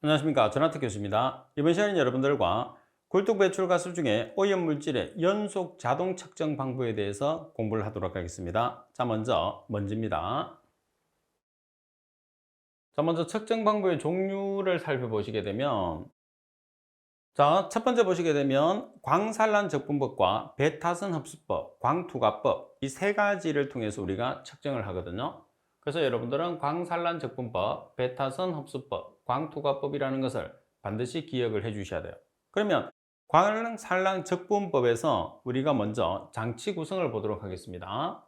안녕하십니까. 전하특 교수입니다. 이번 시간에 여러분들과 굴뚝 배출 가스 중에 오염물질의 연속 자동 측정 방법에 대해서 공부를 하도록 하겠습니다. 자, 먼저 먼지입니다. 자, 먼저 측정 방법의 종류를 살펴보시게 되면, 자, 첫 번째 보시게 되면 광산란 적분법과 배타선 흡수법, 광투과법 이 세 가지를 통해서 우리가 측정을 하거든요. 그래서 여러분들은 광산란 적분법, 배타선 흡수법, 광투과법이라는 것을 반드시 기억을 해 주셔야 돼요. 그러면 광산란 적분법에서 우리가 먼저 장치 구성을 보도록 하겠습니다.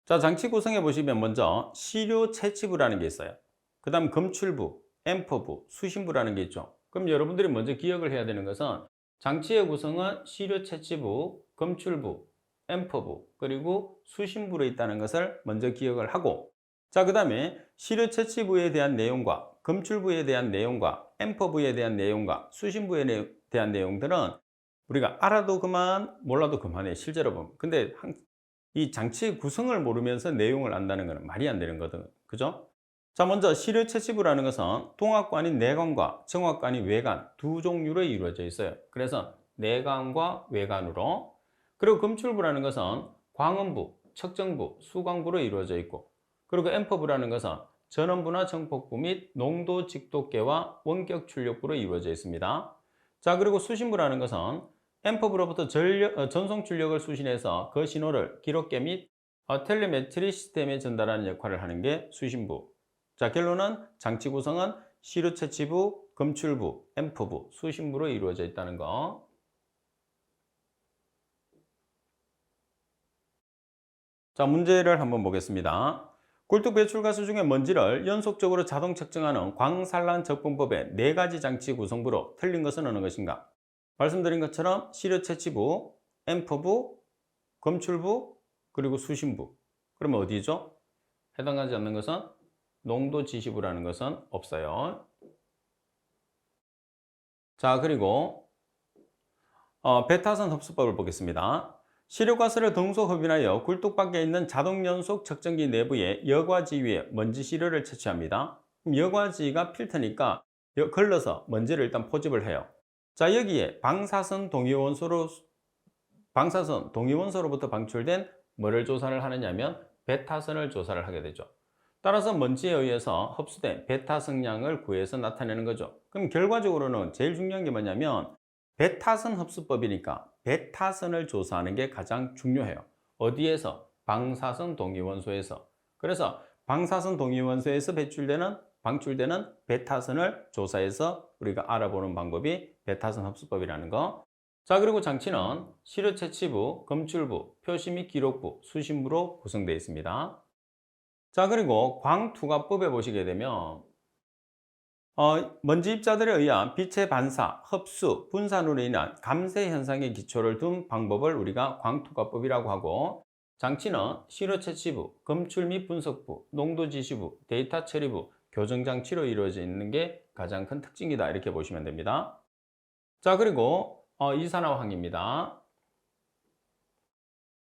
자, 장치 구성해 보시면 먼저 시료 채취부라는 게 있어요. 그 다음 검출부, 앰퍼부, 수신부라는 게 있죠. 그럼 여러분들이 먼저 기억을 해야 되는 것은 장치의 구성은 시료 채취부, 검출부, 앰퍼부, 그리고 수신부로 있다는 것을 먼저 기억을 하고, 자, 그 다음에 시료 채취부에 대한 내용과 검출부에 대한 내용과 앰퍼부에 대한 내용과 수신부에 대한 내용들은 우리가 알아도 그만, 몰라도 그만해, 실제로 보면. 근데 이 장치의 구성을 모르면서 내용을 안다는 것은 말이 안 되는 거거든요. 그죠? 자, 먼저 시료 채취부라는 것은 통합관이 내관과 정확관이 외관 두 종류로 이루어져 있어요. 그래서 내관과 외관으로. 그리고 검출부라는 것은 광원부, 측정부, 수광부로 이루어져 있고, 그리고 앰퍼부라는 것은 전원부나 정폭부 및 농도 직도계와 원격 출력부로 이루어져 있습니다. 자, 그리고 수신부라는 것은 앰퍼브로부터 전송 출력을 수신해서 그 신호를 기록계 및 텔레메트리 시스템에 전달하는 역할을 하는 게 수신부. 자, 결론은 장치 구성은 시료 채취부, 검출부, 앰퍼부, 수신부로 이루어져 있다는 거. 자, 문제를 한번 보겠습니다. 굴뚝 배출가스 중에 먼지를 연속적으로 자동 측정하는 광산란 적분법의 네 가지 장치 구성부로 틀린 것은 어느 것인가? 말씀드린 것처럼 시료 채취부, 앰퍼부, 검출부, 그리고 수신부. 그러면 어디죠? 해당하지 않는 것은 농도 지시부라는 것은 없어요. 자, 그리고 배타선 흡수법을 보겠습니다. 시료가스를 등속 흡인하여 굴뚝 밖에 있는 자동 연속 측정기 내부에 여과지 위에 먼지 시료를 채취합니다. 그럼 여과지가 필터니까 걸러서 먼지를 일단 포집을 해요. 자, 여기에 방사선 동위원소로부터 방출된 뭐를 조사를 하느냐면 베타선을 조사를 하게 되죠. 따라서 먼지에 의해서 흡수된 베타 성량을 구해서 나타내는 거죠. 그럼 결과적으로는 제일 중요한 게 뭐냐면 베타선 흡수법이니까 베타선을 조사하는 게 가장 중요해요. 어디에서? 방사선 동위원소에서. 그래서 방사선 동위원소에서 방출되는 베타선을 조사해서 우리가 알아보는 방법이 베타선 흡수법이라는 거. 자, 그리고 장치는 시료 채취부, 검출부, 표시 및 기록부, 수신부로 구성되어 있습니다. 자, 그리고 광투과법에 보시게 되면 먼지 입자들에 의한 빛의 반사, 흡수, 분산으로 인한 감쇄 현상의 기초를 둔 방법을 우리가 광투과법이라고 하고, 장치는 시료 채취부, 검출 및 분석부, 농도 지시부, 데이터 처리부, 교정 장치로 이루어져 있는 게 가장 큰 특징이다, 이렇게 보시면 됩니다. 자, 그리고 이산화황입니다.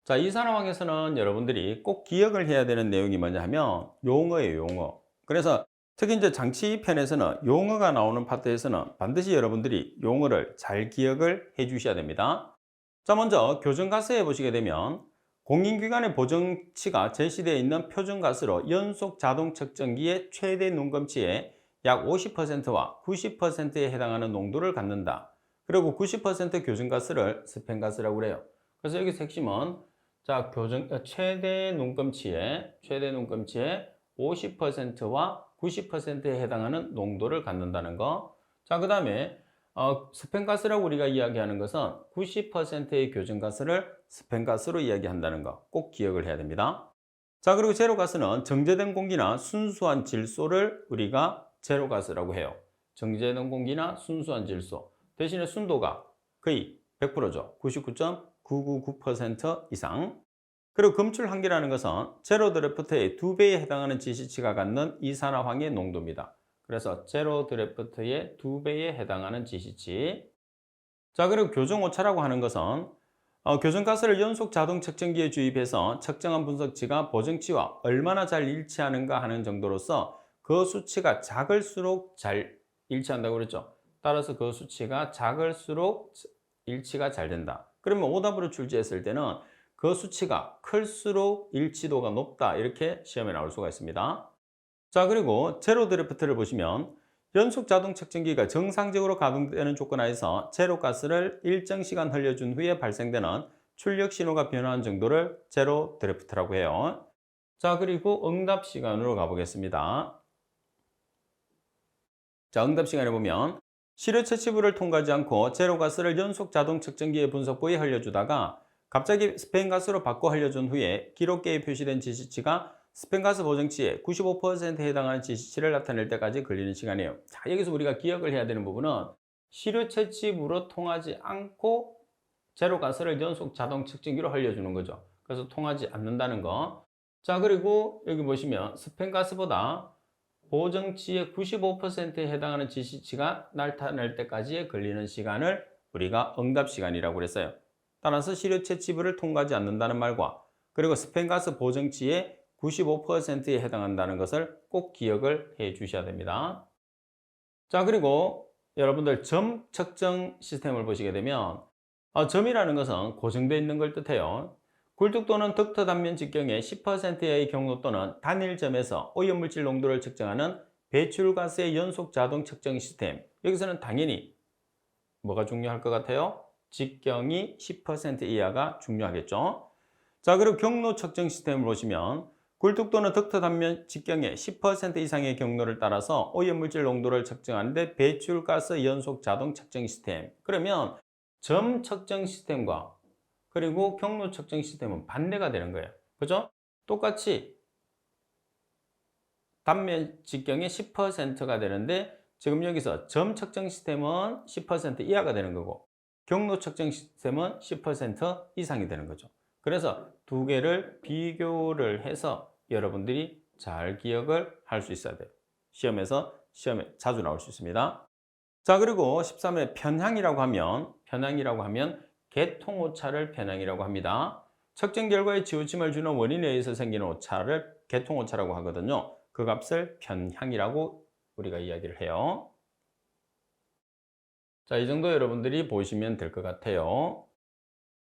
자, 이산화황에서는 여러분들이 꼭 기억을 해야 되는 내용이 뭐냐 하면 용어예요, 용어. 그래서 특히 이제 장치 편에서는 용어가 나오는 파트에서는 반드시 여러분들이 용어를 잘 기억을 해 주셔야 됩니다. 자, 먼저 교정가스에 보시게 되면 공인기관의 보정치가 제시되어 있는 표준가스로 연속 자동 측정기의 최대 눈금치의 약 50%와 90%에 해당하는 농도를 갖는다. 그리고 90% 교정가스를 스팸가스라고 그래요. 그래서 여기서 핵심은 자, 최대 눈금치의 50%와 90%에 해당하는 농도를 갖는다는 거. 자, 그 다음에 스팸가스라고 우리가 이야기하는 것은 90%의 교정가스를 스팸가스로 이야기한다는 거 꼭 기억을 해야 됩니다. 자, 그리고 제로가스는 정제된 공기나 순수한 질소를 우리가 제로가스라고 해요. 정제된 공기나 순수한 질소. 대신에 순도가 거의 100%죠. 99.999% 이상. 그리고 검출 한계라는 것은 제로 드래프트의 2배에 해당하는 지시치가 갖는 이산화황의 농도입니다. 그래서 제로 드래프트의 2배에 해당하는 지시치. 자, 그리고 교정오차라고 하는 것은 교정가스를 연속 자동 측정기에 주입해서 측정한 분석치가 보정치와 얼마나 잘 일치하는가 하는 정도로서 그 수치가 작을수록 잘 일치한다고 그랬죠. 따라서 그 수치가 작을수록 일치가 잘 된다. 그러면 오답으로 출제했을 때는 그 수치가 클수록 일치도가 높다. 이렇게 시험에 나올 수가 있습니다. 자, 그리고 제로 드래프트를 보시면 연속 자동 측정기가 정상적으로 가동되는 조건 하에서 제로가스를 일정 시간 흘려준 후에 발생되는 출력 신호가 변화한 정도를 제로 드래프트라고 해요. 자, 그리고 응답 시간으로 가보겠습니다. 자, 응답 시간에 보면 시료 채취부를 통과하지 않고 제로가스를 연속 자동 측정기의 분석부에 흘려주다가 갑자기 스팸가스로 바꿔 흘려준 후에 기록계에 표시된 지시치가 스팸가스 보정치의 95%에 해당하는 지시치를 나타낼 때까지 걸리는 시간이에요. 자, 여기서 우리가 기억을 해야 되는 부분은 시료 채취부로 통하지 않고 제로가스를 연속 자동 측정기로 흘려주는 거죠. 그래서 통하지 않는다는 거. 자, 그리고 여기 보시면 스팸가스보다 보정치의 95%에 해당하는 지시치가 나타날 때까지 걸리는 시간을 우리가 응답 시간이라고 그랬어요. 따라서 시료 채취부를 통과하지 않는다는 말과 그리고 스팸가스 보정치의 95%에 해당한다는 것을 꼭 기억을 해 주셔야 됩니다. 자, 그리고 여러분들 점 측정 시스템을 보시게 되면 점이라는 것은 고정되어 있는 걸 뜻해요. 굴뚝 또는 덕터 단면 직경의 10%의 경로 또는 단일점에서 오염물질 농도를 측정하는 배출가스의 연속 자동 측정 시스템. 여기서는 당연히 뭐가 중요할 것 같아요? 직경이 10% 이하가 중요하겠죠. 자, 그리고 경로 측정 시스템을 보시면 굴뚝 또는 덕터 단면 직경의 10% 이상의 경로를 따라서 오염물질 농도를 측정하는데 배출가스 연속 자동 측정 시스템. 그러면 점 측정 시스템과 그리고 경로 측정 시스템은 반대가 되는 거예요. 그죠? 똑같이 단면 직경의 10%가 되는데 지금 여기서 점 측정 시스템은 10% 이하가 되는 거고 경로 측정 시스템은 10% 이상이 되는 거죠. 그래서 두 개를 비교를 해서 여러분들이 잘 기억을 할 수 있어야 돼요. 시험에 자주 나올 수 있습니다. 자, 그리고 13회 편향이라고 하면 계통 오차를 편향이라고 합니다. 측정 결과에 지우침을 주는 원인에 의해서 생기는 오차를 계통 오차라고 하거든요. 그 값을 편향이라고 우리가 이야기를 해요. 자, 이 정도 여러분들이 보시면 될 것 같아요.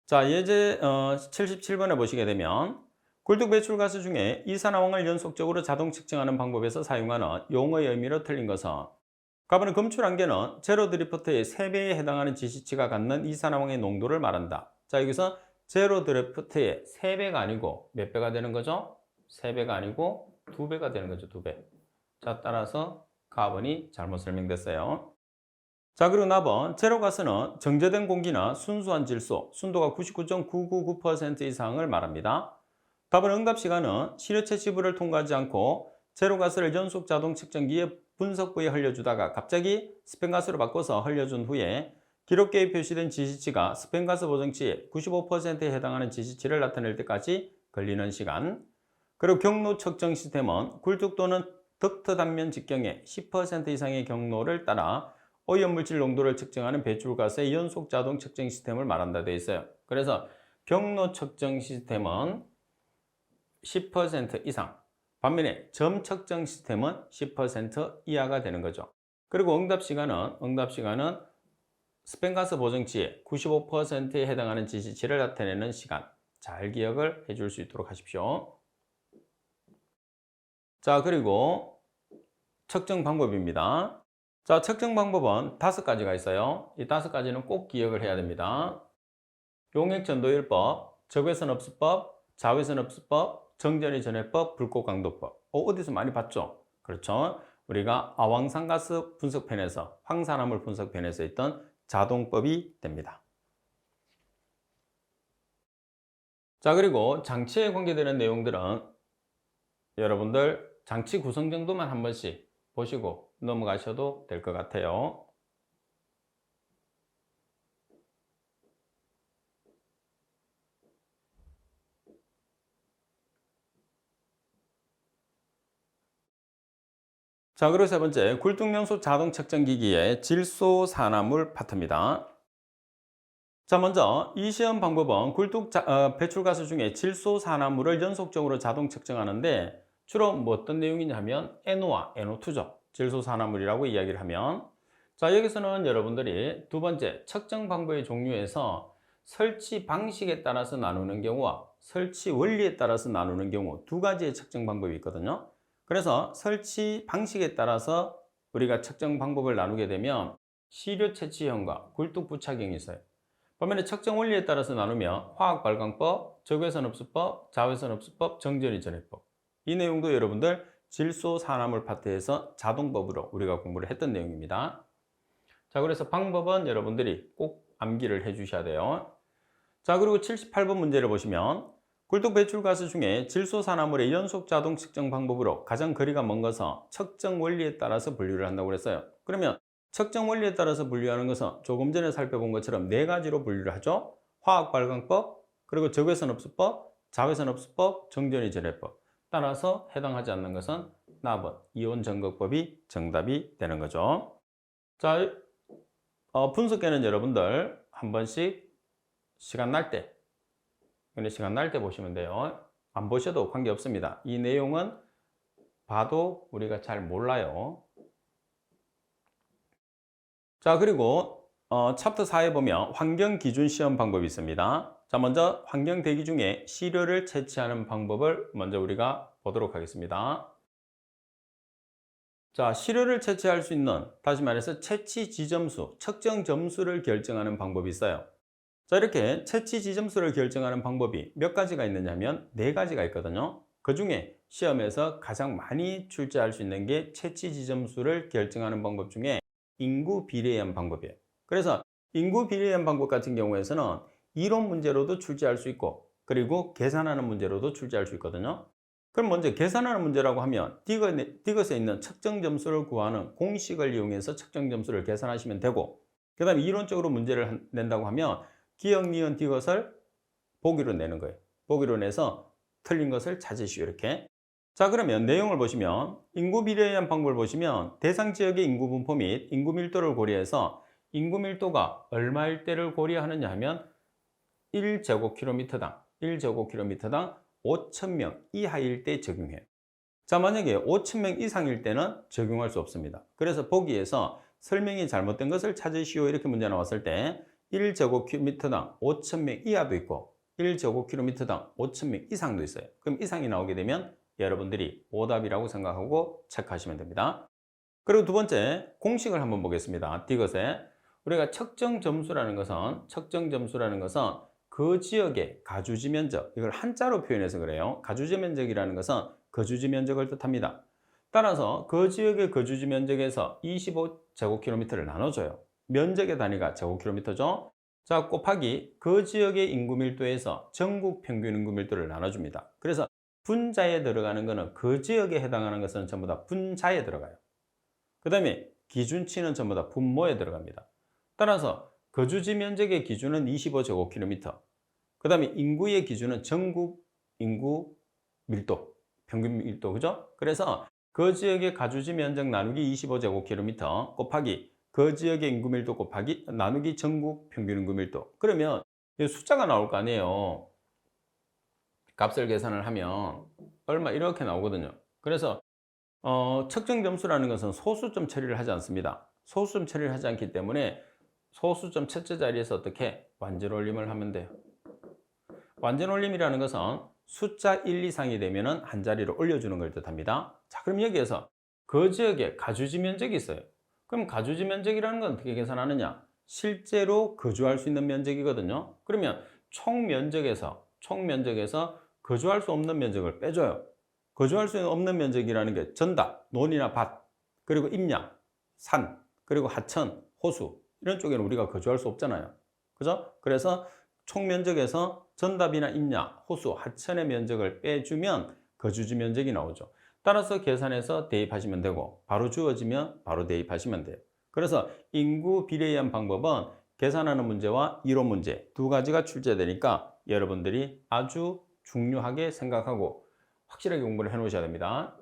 자, 예제 77번에 보시게 되면 굴뚝 배출가스 중에 이산화황을 연속적으로 자동 측정하는 방법에서 사용하는 용어의 의미로 틀린 것은 가번은 검출한 개는 제로 드래프트의 3배에 해당하는 지시치가 갖는 이산화황의 농도를 말한다. 자, 여기서 제로 드래프트의 3배가 아니고 몇 배가 되는 거죠? 3배가 아니고 2배가 되는 거죠. 2배. 자, 따라서 가번이 잘못 설명됐어요. 자, 그리고 나번 제로가스는 정제된 공기나 순수한 질소, 순도가 99.999% 이상을 말합니다. 답은 응답 시간은 시료 채취부를 통과하지 않고 제로가스를 연속 자동 측정기에 분석부에 흘려주다가 갑자기 스팸가스로 바꿔서 흘려준 후에 기록계에 표시된 지시치가 스팸가스 보정치의 95%에 해당하는 지시치를 나타낼 때까지 걸리는 시간. 그리고 경로 측정 시스템은 굴뚝 또는 덕터 단면 직경의 10% 이상의 경로를 따라 오염물질 농도를 측정하는 배출가스의 연속 자동 측정 시스템을 말한다 되어 있어요. 그래서 경로 측정 시스템은 10% 이상, 반면에 점 측정 시스템은 10% 이하가 되는 거죠. 그리고 응답 시간은 스팸가스 보정치의 95%에 해당하는 지시치를 나타내는 시간. 잘 기억을 해줄 수 있도록 하십시오. 자, 그리고 측정 방법입니다. 자, 측정 방법은 5가지가 있어요. 이 5가지는 꼭 기억을 해야 됩니다. 용액전도율법, 적외선업수법, 자외선업수법, 정전이전해법, 불꽃강도법. 어디서 많이 봤죠? 그렇죠? 우리가 아황산가스 분석편에서, 황산화물 분석편에서 있던 자동법이 됩니다. 자, 그리고 장치에 관계되는 내용들은 여러분들 장치 구성 정도만 한 번씩 보시고 넘어가셔도 될 것 같아요. 자, 그리고 세 번째, 굴뚝연소 자동 측정기기의 질소 산화물 파트입니다. 자, 먼저 이 시험 방법은 굴뚝 배출가스 중에 질소 산화물을 연속적으로 자동 측정하는데 주로 뭐 어떤 내용이냐 하면 NO와 NO2죠. 질소산화물이라고 이야기를 하면. 자, 여기서는 여러분들이 두 번째 측정 방법의 종류에서 설치 방식에 따라서 나누는 경우와 설치 원리에 따라서 나누는 경우 두 가지의 측정 방법이 있거든요. 그래서 설치 방식에 따라서 우리가 측정 방법을 나누게 되면 시료 채취형과 굴뚝 부착형이 있어요. 반면에 측정 원리에 따라서 나누면 화학 발광법, 적외선 흡수법, 자외선 흡수법, 정전이 전해법. 이 내용도 여러분들 질소 산화물 파트에서 자동법으로 우리가 공부를 했던 내용입니다. 자, 그래서 방법은 여러분들이 꼭 암기를 해 주셔야 돼요. 자, 그리고 78번 문제를 보시면 굴뚝 배출가스 중에 질소산화물의 연속 자동 측정 방법으로 가장 거리가 먼 것은 측정 원리에 따라서 분류를 한다고 그랬어요. 그러면 측정 원리에 따라서 분류하는 것은 조금 전에 살펴본 것처럼 네 가지로 분류를 하죠. 화학 발광법, 그리고 적외선 흡수법, 자외선 흡수법, 정전이 전해법. 따라서 해당하지 않는 것은 나번 이온 전극법이 정답이 되는 거죠. 자, 분석계는 여러분들 한 번씩 시간 날 때, 시간 날 때 보시면 돼요. 안 보셔도 관계없습니다. 이 내용은 봐도 우리가 잘 몰라요. 자, 그리고 챕터 4에 보면 환경 기준 시험 방법이 있습니다. 자, 먼저 환경 대기 중에 시료를 채취하는 방법을 먼저 우리가 보도록 하겠습니다. 자, 시료를 채취할 수 있는, 다시 말해서 채취 지점수, 측정 점수를 결정하는 방법이 있어요. 자, 이렇게 채취 지점수를 결정하는 방법이 몇 가지가 있느냐 하면 네 가지가 있거든요. 그 중에 시험에서 가장 많이 출제할 수 있는 게 채취 지점수를 결정하는 방법 중에 인구 비례한 방법이에요. 그래서 인구 비례한 방법 같은 경우에서는 이론 문제로도 출제할 수 있고, 그리고 계산하는 문제로도 출제할 수 있거든요. 그럼 먼저 계산하는 문제라고 하면 디귿에 있는 측정 점수를 구하는 공식을 이용해서 측정 점수를 계산하시면 되고, 그 다음에 이론적으로 문제를 낸다고 하면 기역, 니은, 디귿을 보기로 내는 거예요. 보기로 내서 틀린 것을 찾으시오, 이렇게. 자, 그러면 내용을 보시면 인구 비례에 의한 방법을 보시면 대상 지역의 인구 분포 및 인구 밀도를 고려해서 인구 밀도가 얼마일 때를 고려하느냐 하면 1제곱킬로미터당 5,000명 이하일 때 적용해요. 자, 만약에 5,000명 이상일 때는 적용할 수 없습니다. 그래서 보기에서 설명이 잘못된 것을 찾으시오, 이렇게 문제 나왔을 때 1제곱킬로미터당 5,000명 이하도 있고 1제곱킬로미터당 5,000명 이상도 있어요. 그럼 이상이 나오게 되면 여러분들이 오답이라고 생각하고 체크하시면 됩니다. 그리고 두 번째 공식을 한번 보겠습니다. 디귿에 우리가 측정 점수라는 것은 그 지역의 가주지 면적, 이걸 한자로 표현해서 그래요. 가주지 면적이라는 것은 거주지 면적을 뜻합니다. 따라서 그 지역의 거주지 면적에서 25제곱킬로미터를 나눠줘요. 면적의 단위가 제곱킬로미터죠. 자, 곱하기 그 지역의 인구 밀도에서 전국 평균 인구 밀도를 나눠줍니다. 그래서 분자에 들어가는 것은 그 지역에 해당하는 것은 전부 다 분자에 들어가요. 그 다음에 기준치는 전부 다 분모에 들어갑니다. 따라서 거주지 면적의 기준은 25제곱킬로미터. 그 다음에 인구의 기준은 전국 인구 밀도, 평균 밀도, 그죠? 그래서 그 지역의 가주지 면적 나누기 25제곱킬로미터 곱하기 그 지역의 인구 밀도 곱하기 나누기 전국 평균 인구 밀도. 그러면 숫자가 나올 거 아니에요. 값을 계산을 하면 얼마 이렇게 나오거든요. 그래서 측정 점수라는 것은 소수점 처리를 하지 않습니다. 소수점 처리를 하지 않기 때문에 소수점 첫째 자리에서 어떻게 완전올림을 하면 돼요. 완전올림이라는 것은 숫자 1 이상이 되면 한 자리로 올려주는 걸 뜻합니다. 자, 그럼 여기에서 그 지역에 가주지 면적이 있어요. 그럼 가주지 면적이라는 건 어떻게 계산하느냐? 실제로 거주할 수 있는 면적이거든요. 그러면 총 면적에서 거주할 수 없는 면적을 빼줘요. 거주할 수 없는 면적이라는 게 전답, 논이나 밭, 그리고 임야, 산, 그리고 하천, 호수 이런 쪽에는 우리가 거주할 수 없잖아요. 그죠? 그래서 총 면적에서 전답이나 임야, 호수, 하천의 면적을 빼주면 거주지 면적이 나오죠. 따라서 계산해서 대입하시면 되고 바로 주어지면 바로 대입하시면 돼요. 그래서 인구 비례에 의한 방법은 계산하는 문제와 이론 문제 두 가지가 출제되니까 여러분들이 아주 중요하게 생각하고 확실하게 공부를 해 놓으셔야 됩니다.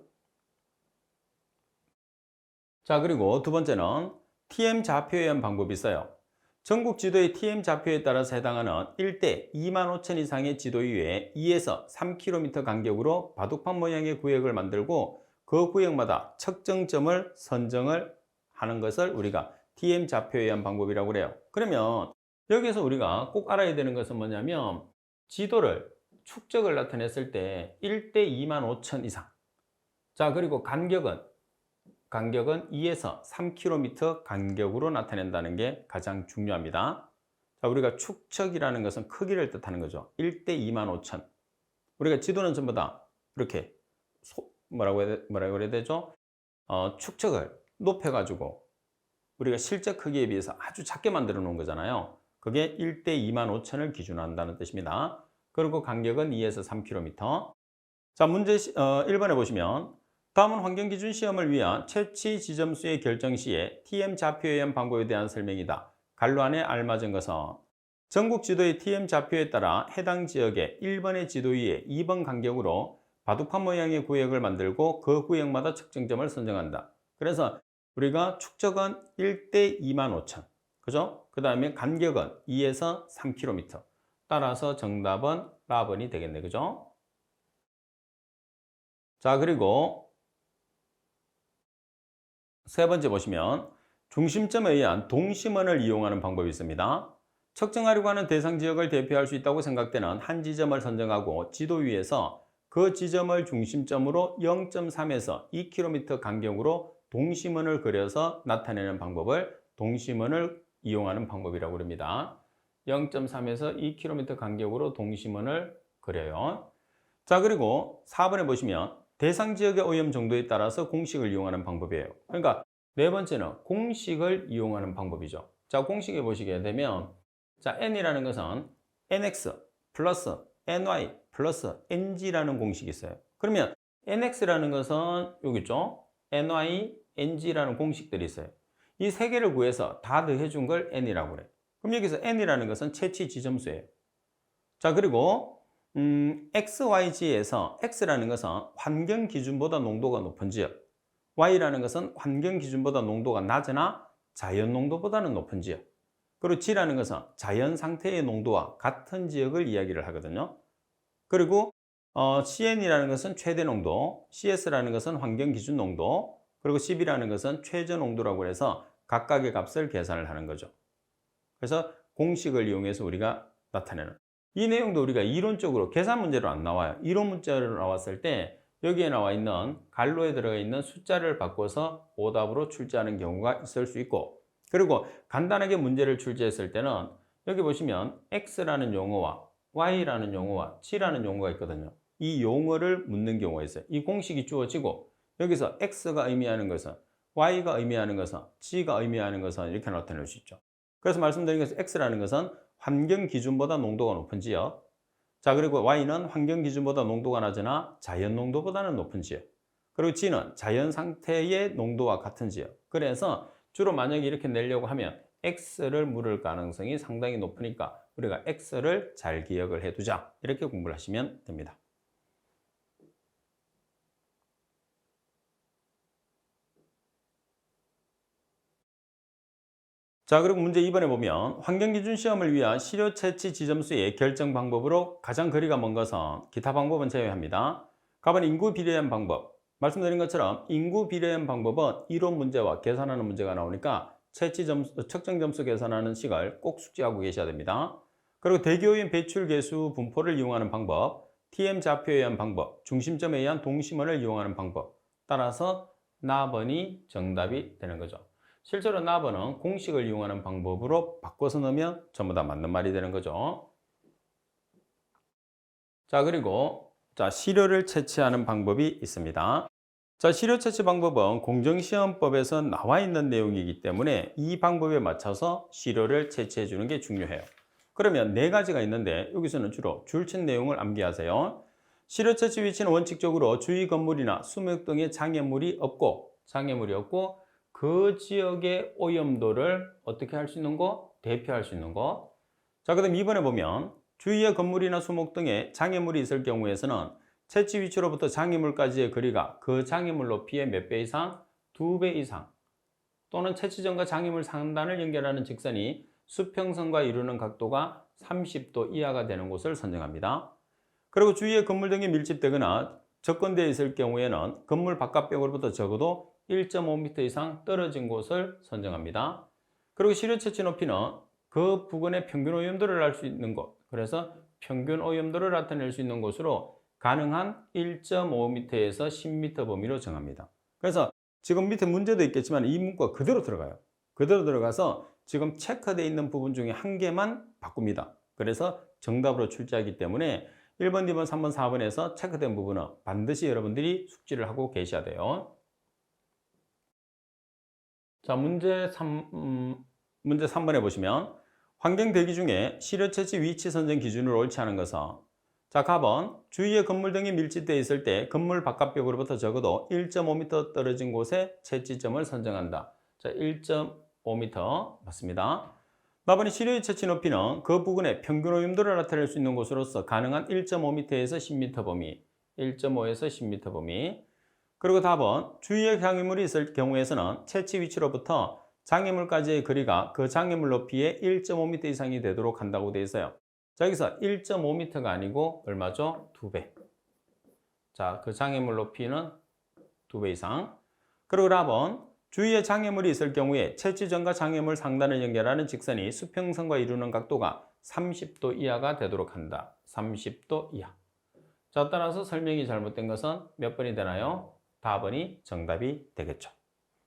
자, 그리고 두 번째는 TM 좌표에 의한 방법이 있어요. 전국 지도의 TM 좌표에 따라서 해당하는 일대 25,000 이상의 지도 위에 2에서 3km 간격으로 바둑판 모양의 구역을 만들고 그 구역마다 측정점을 선정을 하는 것을 우리가 TM 좌표에 의한 방법이라고 그래요. 그러면 여기서 우리가 꼭 알아야 되는 것은 뭐냐면 지도를 축적을 나타냈을 때 1대 25,000 이상. 자, 그리고 간격은 2에서 3km 간격으로 나타낸다는 게 가장 중요합니다. 자, 우리가 축척이라는 것은 크기를 뜻하는 거죠. 1대 25,000. 우리가 지도는 전부 다 이렇게 뭐라고 해야 되죠? 축척을 높여가지고 우리가 실제 크기에 비해서 아주 작게 만들어 놓은 거잖아요. 그게 1대 25,000을 기준으로 한다는 뜻입니다. 그리고 간격은 2에서 3km. 자, 문제 1번에 보시면 다음은 환경기준 시험을 위한 채취 지점수의 결정 시에 TM 좌표에 의한 방법에 대한 설명이다. 갈로 안에 알맞은 것은 전국 지도의 TM 좌표에 따라 해당 지역의 1번의 지도 위에 2번 간격으로 바둑판 모양의 구역을 만들고 그 구역마다 측정점을 선정한다. 그래서 우리가 축적은 1대 25,000. 그죠? 그 다음에 간격은 2에서 3km. 따라서 정답은 라번이 되겠네. 그죠? 자, 그리고 세 번째 보시면 중심점에 의한 동심원을 이용하는 방법이 있습니다. 측정하려고 하는 대상 지역을 대표할 수 있다고 생각되는 한 지점을 선정하고 지도 위에서 그 지점을 중심점으로 0.3에서 2km 간격으로 동심원을 그려서 나타내는 방법을 동심원을 이용하는 방법이라고 합니다. 0.3에서 2km 간격으로 동심원을 그려요. 자, 그리고 4번에 보시면 대상 지역의 오염 정도에 따라서 공식을 이용하는 방법이에요. 그러니까 네 번째는 공식을 이용하는 방법이죠. 자, 공식에 보시게 되면 자, n이라는 것은 nx 플러스 ny 플러스 ng라는 공식이 있어요. 그러면 nx라는 것은 여기 있죠. ny, ng라는 공식들이 있어요. 이 세 개를 구해서 다 더해준 걸 n이라고 그래요. 그럼 여기서 n이라는 것은 채취 지점수예요. 자, 그리고 XYG에서 X라는 것은 환경 기준보다 농도가 높은 지역, Y라는 것은 환경 기준보다 농도가 낮으나 자연 농도보다는 높은 지역, 그리고 G라는 것은 자연 상태의 농도와 같은 지역을 이야기를 하거든요. 그리고 CN이라는 것은 최대 농도, CS라는 것은 환경 기준 농도, 그리고 CB라는 것은 최저 농도라고 해서 각각의 값을 계산을 하는 거죠. 그래서 공식을 이용해서 우리가 나타내는 이 내용도 우리가 이론적으로 계산 문제로 안 나와요. 이론 문제로 나왔을 때 여기에 나와 있는 갈로에 들어가 있는 숫자를 바꿔서 오답으로 출제하는 경우가 있을 수 있고, 그리고 간단하게 문제를 출제했을 때는 여기 보시면 X라는 용어와 Y라는 용어와 G라는 용어가 있거든요. 이 용어를 묻는 경우가 있어요. 이 공식이 주어지고 여기서 X가 의미하는 것은, Y가 의미하는 것은, G가 의미하는 것은 이렇게 나타낼 수 있죠. 그래서 말씀드린 것은 X라는 것은 환경 기준보다 농도가 높은 지역. 자, 그리고 Y는 환경 기준보다 농도가 낮으나 자연 농도보다는 높은 지역. 그리고 G는 자연 상태의 농도와 같은 지역. 그래서 주로 만약에 이렇게 내려고 하면 X를 물을 가능성이 상당히 높으니까 우리가 X를 잘 기억을 해두자. 이렇게 공부를 하시면 됩니다. 자, 그리고 문제 2번에 보면 환경기준 시험을 위한 시료 채취 지점수의 결정 방법으로 가장 거리가 먼 것은 기타 방법은 제외합니다. 가번 인구 비례한 방법. 말씀드린 것처럼 인구 비례한 방법은 이론 문제와 계산하는 문제가 나오니까 채취 점수, 측정 점수 계산하는 식을 꼭 숙지하고 계셔야 됩니다. 그리고 대교인 배출 계수 분포를 이용하는 방법, TM 좌표에 의한 방법, 중심점에 의한 동심원을 이용하는 방법. 따라서 나번이 정답이 되는 거죠. 실제로 나번은 공식을 이용하는 방법으로 바꿔서 넣으면 전부 다 맞는 말이 되는 거죠. 자, 그리고 시료를 채취하는 방법이 있습니다. 자, 시료 채취 방법은 공정시험법에서 나와 있는 내용이기 때문에 이 방법에 맞춰서 시료를 채취해 주는 게 중요해요. 그러면 네 가지가 있는데 여기서는 주로 줄친 내용을 암기하세요. 시료 채취 위치는 원칙적으로 주위 건물이나 수목 등의 장애물이 없고 그 지역의 오염도를 어떻게 할 수 있는 거? 대표할 수 있는 거. 자, 그 다음 2번에 보면 주위의 건물이나 수목 등에 장애물이 있을 경우에서는 채취 위치로부터 장애물까지의 거리가 그 장애물 높이의 몇 배 이상? 2배 이상. 또는 채취점과 장애물 상단을 연결하는 직선이 수평선과 이루는 각도가 30도 이하가 되는 곳을 선정합니다. 그리고 주위에 건물 등이 밀집되거나 접근되어 있을 경우에는 건물 바깥벽으로부터 적어도 1.5m 이상 떨어진 곳을 선정합니다. 그리고 시료 채취 높이는 그 부근의 평균 오염도를 알 수 있는 곳, 그래서 평균 오염도를 나타낼 수 있는 곳으로 가능한 1.5m에서 10m 범위로 정합니다. 그래서 지금 밑에 문제도 있겠지만 이 문구가 그대로 들어가요. 그대로 들어가서 지금 체크되어 있는 부분 중에 한 개만 바꿉니다. 그래서 정답으로 출제하기 때문에 1번, 2번, 3번, 4번에서 체크된 부분은 반드시 여러분들이 숙지를 하고 계셔야 돼요. 자, 문제 3번에 보시면 환경 대기 중에 시료 채취 위치 선정 기준을 옳지 않은 것은, 자, 가번 주위에 건물 등이 밀집되어 있을 때 건물 바깥벽으로부터 적어도 1.5m 떨어진 곳에 채취점을 선정한다. 자, 1.5m 맞습니다. 4번이 시료의 채취 높이는 그 부근의 평균 오염도를 나타낼 수 있는 곳으로서 가능한 1.5m에서 10m 범위, 1.5에서 10m 범위. 그리고 답은 주위에 장애물이 있을 경우에서는 채취 위치로부터 장애물까지의 거리가 그 장애물 높이의 1.5m 이상이 되도록 한다고 되어 있어요. 자, 여기서 1.5m가 아니고 얼마죠? 2배. 자, 그 장애물 높이는 2배 이상. 그리고 답은 주위에 장애물이 있을 경우에 채취점과 장애물 상단을 연결하는 직선이 수평선과 이루는 각도가 30도 이하가 되도록 한다. 30도 이하. 자, 따라서 설명이 잘못된 것은 몇 번이 되나요? 4번이 정답이 되겠죠.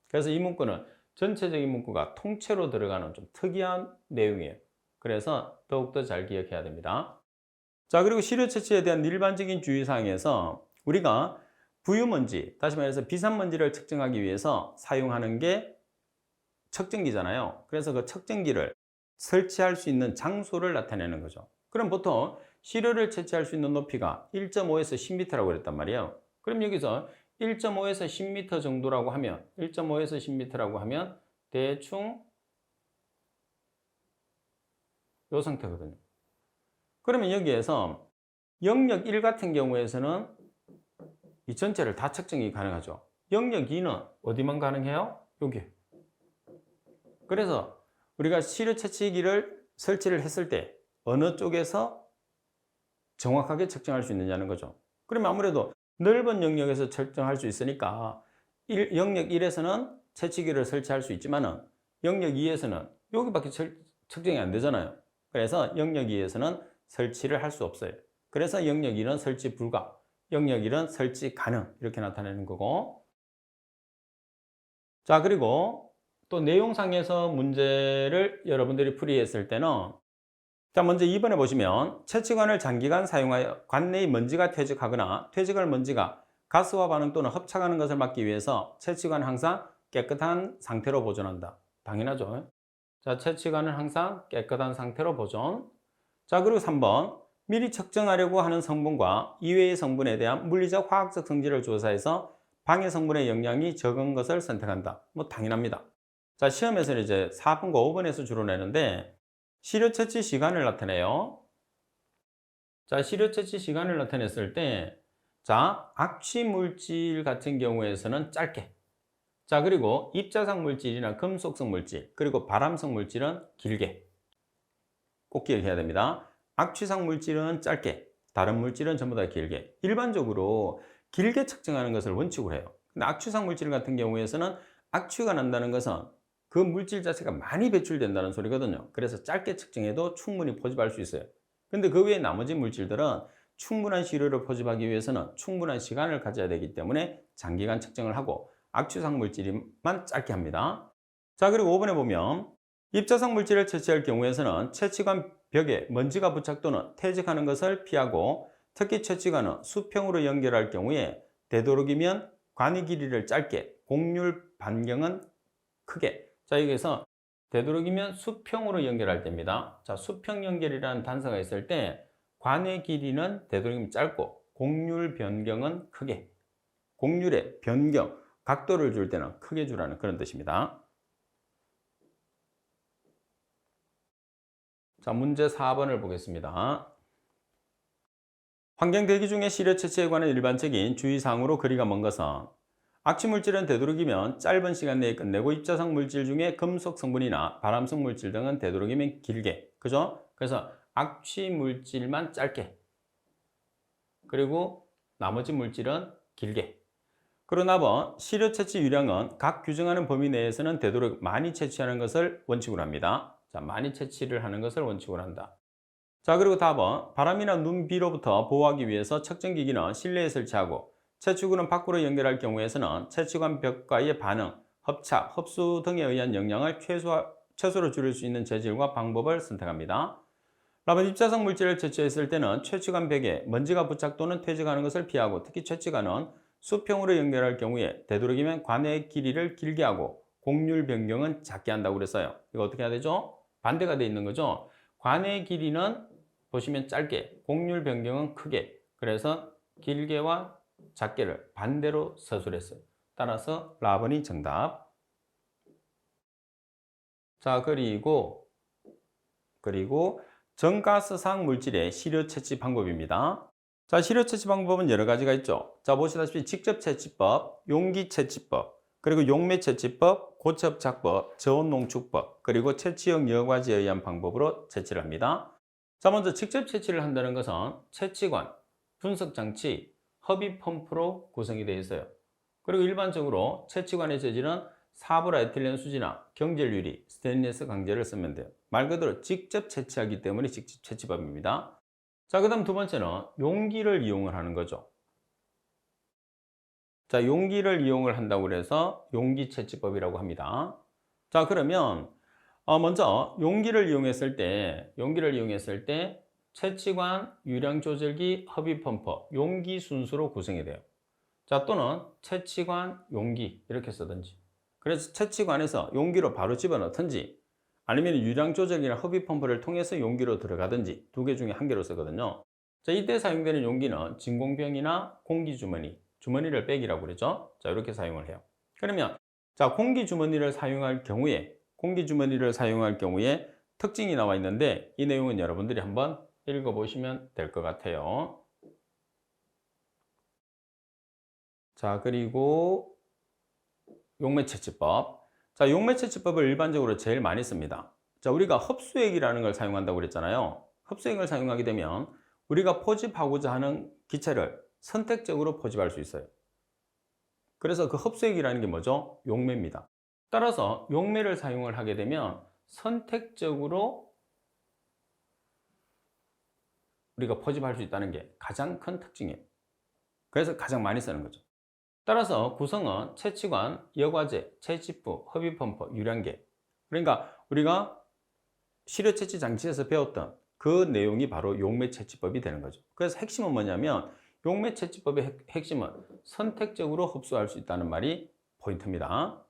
그래서 이 문구는 전체적인 문구가 통째로 들어가는 좀 특이한 내용이에요. 그래서 더욱더 잘 기억해야 됩니다. 자, 그리고 시료 채취에 대한 일반적인 주의사항에서 우리가 부유먼지, 다시 말해서 비산먼지를 측정하기 위해서 사용하는 게 측정기잖아요. 그래서 그 측정기를 설치할 수 있는 장소를 나타내는 거죠. 그럼 보통 시료를 채취할 수 있는 높이가 1.5에서 10m라고 그랬단 말이에요. 그럼 여기서 1.5에서 10m 정도라고 하면 1.5에서 10m라고 하면 대충 이 상태거든요. 그러면 여기에서 영역 1 같은 경우에서는 이 전체를 다 측정이 가능하죠. 영역 2는 어디만 가능해요? 여기. 그래서 우리가 시료 채취기를 설치를 했을 때 어느 쪽에서 정확하게 측정할 수 있느냐는 거죠. 그러면 아무래도 넓은 영역에서 측정할 수 있으니까 영역 1에서는 채취기를 설치할 수 있지만 영역 2에서는 여기밖에 측정이 안 되잖아요. 그래서 영역 2에서는 설치를 할 수 없어요. 그래서 영역 2는 설치 불가, 영역 1은 설치 가능 이렇게 나타내는 거고. 자, 그리고 또 내용상에서 문제를 여러분들이 풀이했을 때는, 자, 먼저 2번에 보시면 채취관을 장기간 사용하여 관내의 먼지가 퇴직하거나 퇴직할 먼지가 가스와 반응 또는 흡착하는 것을 막기 위해서 채취관은 항상 깨끗한 상태로 보존한다. 당연하죠. 자, 채취관은 항상 깨끗한 상태로 보존. 자, 그리고 3번 미리 측정하려고 하는 성분과 이외의 성분에 대한 물리적 화학적 성질을 조사해서 방해 성분의 영향이 적은 것을 선택한다. 뭐 당연합니다. 자, 시험에서는 이제 4번과 5번에서 주로 내는데 시료 채취 시간을 나타내요. 자, 시료 채취 시간을 나타냈을 때, 자, 악취 물질 같은 경우에서는 짧게. 자, 그리고 입자상 물질이나 금속성 물질, 그리고 발암성 물질은 길게. 꼭 기억해야 됩니다. 악취상 물질은 짧게, 다른 물질은 전부 다 길게. 일반적으로 길게 측정하는 것을 원칙으로 해요. 근데 악취상 물질 같은 경우에서는 악취가 난다는 것은 그 물질 자체가 많이 배출된다는 소리거든요. 그래서 짧게 측정해도 충분히 포집할 수 있어요. 근데 그 외에 나머지 물질들은 충분한 시료를 포집하기 위해서는 충분한 시간을 가져야 되기 때문에 장기간 측정을 하고 악취상 물질만 짧게 합니다. 자, 그리고 5번에 보면 입자상 물질을 채취할 경우에서는 채취관 벽에 먼지가 부착 또는 퇴직하는 것을 피하고, 특히 채취관은 수평으로 연결할 경우에 되도록이면 관의 길이를 짧게, 곡률 반경은 크게. 자, 여기서 되도록이면 수평으로 연결할 때입니다. 자, 수평 연결이라는 단서가 있을 때 관의 길이는 되도록이면 짧고 곡률 변경은 크게. 곡률의 변경, 각도를 줄 때는 크게 주라는 그런 뜻입니다. 자, 문제 4번을 보겠습니다. 환경 대기 중에 시료 채취에 관한 일반적인 주의사항으로 거리가 먼 것은 악취 물질은 되도록이면 짧은 시간 내에 끝내고 입자성 물질 중에 금속 성분이나 발암성 물질 등은 되도록이면 길게. 그죠? 그래서 악취 물질만 짧게. 그리고 나머지 물질은 길게. 그러나 시료 채취 유량은 각 규정하는 범위 내에서는 되도록 많이 채취하는 것을 원칙으로 합니다. 자, 많이 채취를 하는 것을 원칙으로 한다. 자, 그리고 다음은 바람이나 눈, 비로부터 보호하기 위해서 측정기기는 실내에 설치하고 채취구는 밖으로 연결할 경우에서는 채취관 벽과의 반응, 협착, 흡수 등에 의한 영향을 최소로 줄일 수 있는 재질과 방법을 선택합니다. 라면 입자성 물질을 채취했을 때는 채취관 벽에 먼지가 부착 또는 퇴직하는 것을 피하고 특히 채취관은 수평으로 연결할 경우에 되도록이면 관의 길이를 길게 하고 곡률 변경은 작게 한다고 그랬어요. 이거 어떻게 해야 되죠? 반대가 돼 있는 거죠. 관의 길이는 보시면 짧게, 곡률 변경은 크게. 그래서 길게와 작게를 반대로 서술했어요. 따라서 라번이 정답. 자, 그리고 정가스상 물질의 시료 채취 방법입니다. 자, 시료 채취 방법은 여러 가지가 있죠. 자, 보시다시피 직접 채취법, 용기 채취법, 그리고 용매 채취법, 고체업착법, 저온 농축법, 그리고 채취용 여과지에 의한 방법으로 채취를 합니다. 자, 먼저 직접 채취를 한다는 것은 채취관, 분석장치, 허비 펌프로 구성이 되어 있어요. 그리고 일반적으로 채취관의 재질은 사브라 에틸렌 수지나 경질 유리, 스테인리스 강제를 쓰면 돼요. 말 그대로 직접 채취하기 때문에 직접 채취법입니다. 자, 그 다음 두 번째는 용기를 이용을 하는 거죠. 자, 용기를 이용을 한다고 해서 용기 채취법이라고 합니다. 자, 그러면 먼저 용기를 이용했을 때 채취관, 유량 조절기, 허비 펌프, 용기 순수로 구성이 돼요. 자, 또는 채취관, 용기 이렇게 쓰든지. 그래서 채취관에서 용기로 바로 집어넣든지 아니면 유량 조절기나 허비 펌프를 통해서 용기로 들어가든지 두 개 중에 한 개로 쓰거든요. 자, 이때 사용되는 용기는 진공병이나 공기주머니, 주머니를 백이라고 그러죠. 자, 이렇게 사용을 해요. 그러면 자, 공기주머니를 사용할 경우에 특징이 나와 있는데 이 내용은 여러분들이 한번 읽어보시면 될 것 같아요. 자, 그리고 용매채취법. 자, 용매채취법을 일반적으로 제일 많이 씁니다. 자, 우리가 흡수액이라는 걸 사용한다고 그랬잖아요. 흡수액을 사용하게 되면 우리가 포집하고자 하는 기체를 선택적으로 포집할 수 있어요. 그래서 그 흡수액이라는 게 뭐죠? 용매입니다. 따라서 용매를 사용을 하게 되면 선택적으로 우리가 포집할 수 있다는 게 가장 큰 특징이에요. 그래서 가장 많이 쓰는 거죠. 따라서 구성은 채취관, 여과제, 채취부, 허비펌프, 유량계. 그러니까 우리가 시료 채취 장치에서 배웠던 그 내용이 바로 용매 채취법이 되는 거죠. 그래서 핵심은 뭐냐면 용매 채취법의 핵심은 선택적으로 흡수할 수 있다는 말이 포인트입니다.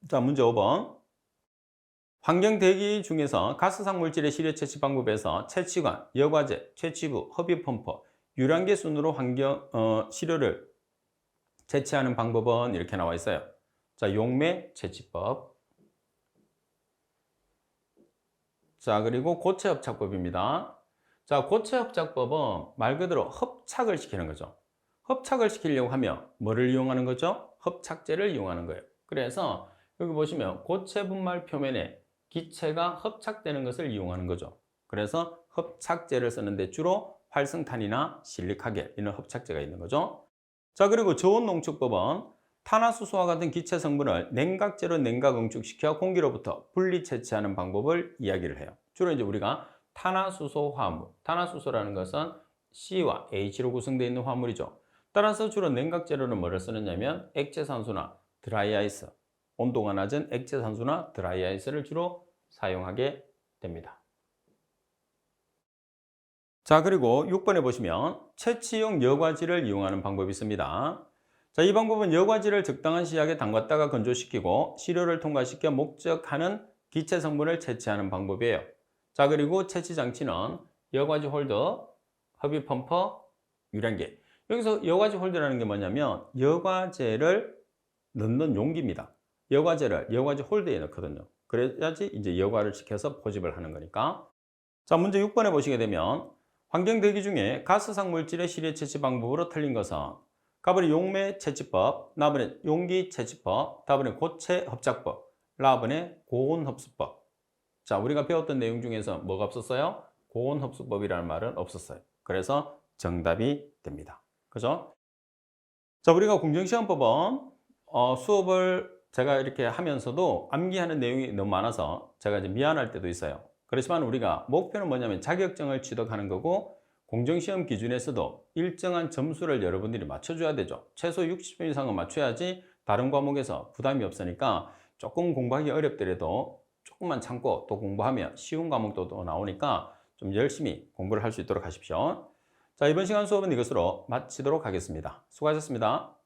자, 문제 5번. 환경 대기 중에서 가스상 물질의 시료 채취 방법에서 채취관, 여과제, 채취부, 허비펌프, 유량계 순으로 시료를 채취하는 방법은 이렇게 나와 있어요. 자, 용매 채취법. 자, 그리고 고체협착법입니다. 자, 고체협착법은 말 그대로 협착을 시키는 거죠. 협착을 시키려고 하면 뭐를 이용하는 거죠? 협착제를 이용하는 거예요. 그래서 여기 보시면 고체 분말 표면에 기체가 협착되는 것을 이용하는 거죠. 그래서 협착제를 쓰는데 주로 활성탄이나 실리카겔 이런 협착제가 있는 거죠. 자, 그리고 저온 농축법은 탄화수소와 같은 기체 성분을 냉각제로 냉각 응축시켜 공기로부터 분리 채취하는 방법을 이야기를 해요. 주로 이제 우리가 탄화수소 화합물, 탄화수소라는 것은 C와 H로 구성되어 있는 화물이죠. 따라서 주로 냉각제로는 뭐를 쓰느냐면 액체산소나 드라이아이스, 온도가 낮은 액체산소나 드라이아이스를 주로 사용하게 됩니다. 자, 그리고 6번에 보시면 채취용 여과지를 이용하는 방법이 있습니다. 자, 이 방법은 여과지를 적당한 시약에 담갔다가 건조시키고 시료를 통과시켜 목적하는 기체 성분을 채취하는 방법이에요. 자, 그리고 채취 장치는 여과지 홀더, 허비 펌프, 유량계. 여기서 여과지 홀더라는 게 뭐냐면 여과제를 넣는 용기입니다. 여과제를 여과지 홀더에 넣거든요. 그래야지 이제 여과를 시켜서 포집을 하는 거니까. 자, 문제 6번에 보시게 되면 환경 대기 중에 가스상 물질의 시료 채취 방법으로 틀린 것은 가번에 용매 채취법, 나번에 용기 채취법, 다번에 고체 hợp 작법, 라번에 고온 흡수법. 자, 우리가 배웠던 내용 중에서 뭐가 없었어요? 고온 흡수법이라는 말은 없었어요. 그래서 정답이 됩니다. 그죠? 자, 우리가 공정시험법은 수업을 제가 이렇게 하면서도 암기하는 내용이 너무 많아서 제가 이제 미안할 때도 있어요. 그렇지만 우리가 목표는 뭐냐면 자격증을 취득하는 거고, 공정시험 기준에서도 일정한 점수를 여러분들이 맞춰줘야 되죠. 최소 60점 이상은 맞춰야지 다른 과목에서 부담이 없으니까 조금 공부하기 어렵더라도 조금만 참고 또 공부하면 쉬운 과목도 또 나오니까 좀 열심히 공부를 할 수 있도록 하십시오. 자, 이번 시간 수업은 이것으로 마치도록 하겠습니다. 수고하셨습니다.